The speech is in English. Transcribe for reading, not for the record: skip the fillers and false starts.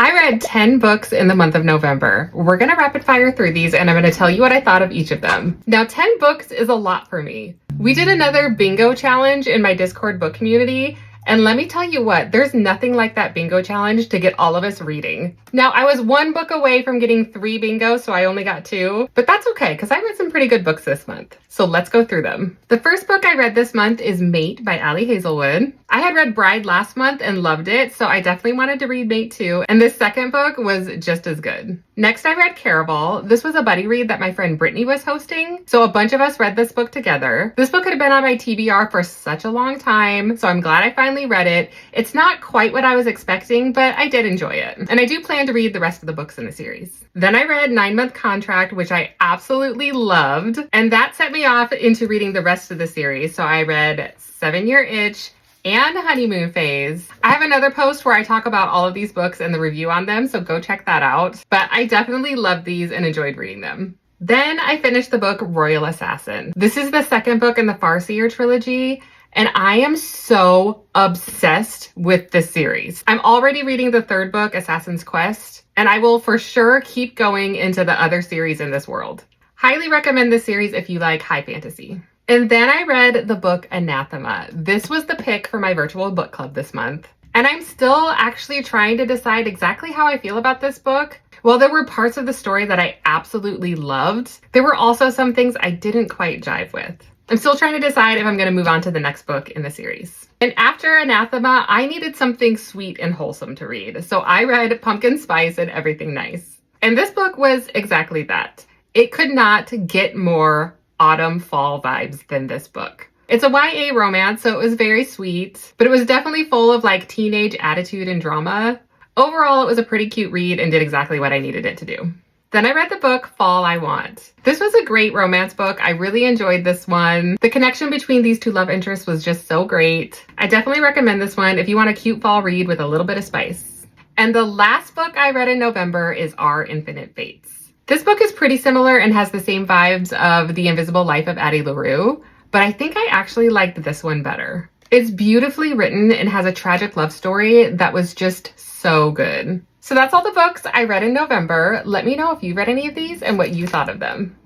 I read 10 books in the month of November. We're gonna rapid fire through these and I'm gonna tell you what I thought of each of them. Now, 10 books is a lot for me. We did another bingo challenge in my Discord book community, and let me tell you what, there's nothing like that bingo challenge to get all of us reading. Now, I was 1 book away from getting 3 bingos, so I only got 2, but that's okay, because I read some pretty good books this month. So let's go through them. The first book I read this month is Mate by Ali Hazelwood. I had read Bride last month and loved it, so I definitely wanted to read Mate too, and this second book was just as good. Next, I read Caraval. This was a buddy read that my friend Brittany was hosting, so a bunch of us read this book together. This book had been on my TBR for such a long time, so I'm glad I finally read it. It's not quite what I was expecting, but I did enjoy it, and I do plan to read the rest of the books in the series. Then I read 9 Month Contract, which I absolutely loved, and that set me off into reading the rest of the series. So I read 7 Year Itch and Honeymoon Phase. I have another post where I talk about all of these books and the review on them, so go check that out. But I definitely loved these and enjoyed reading them. Then I finished the book Royal Assassin. This is the second book in the Farseer trilogy, and I am so obsessed with this series. I'm already reading the 3rd book, Assassin's Quest, and I will for sure keep going into the other series in this world. Highly recommend this series if you like high fantasy. And then I read the book Anathema. This was the pick for my virtual book club this month. And I'm still actually trying to decide exactly how I feel about this book. While there were parts of the story that I absolutely loved, there were also some things I didn't quite jive with. I'm still trying to decide if I'm going to move on to the next book in the series. And after Anathema, I needed something sweet and wholesome to read. So I read Pumpkin Spice and Everything Nice. And this book was exactly that. It could not get more autumn fall vibes than this book. It's a YA romance, so it was very sweet, but it was definitely full of like teenage attitude and drama. Overall, it was a pretty cute read and did exactly what I needed it to do. Then I read the book Fall I Want. This was a great romance book. I really enjoyed this one. The connection between these 2 love interests was just so great. I definitely recommend this one if you want a cute fall read with a little bit of spice. And the last book I read in November is Our Infinite Fates. This book is pretty similar and has the same vibes of The Invisible Life of Addie LaRue, but I think I actually liked this one better. It's beautifully written and has a tragic love story that was just so good. So that's all the books I read in November. Let me know if you read any of these and what you thought of them.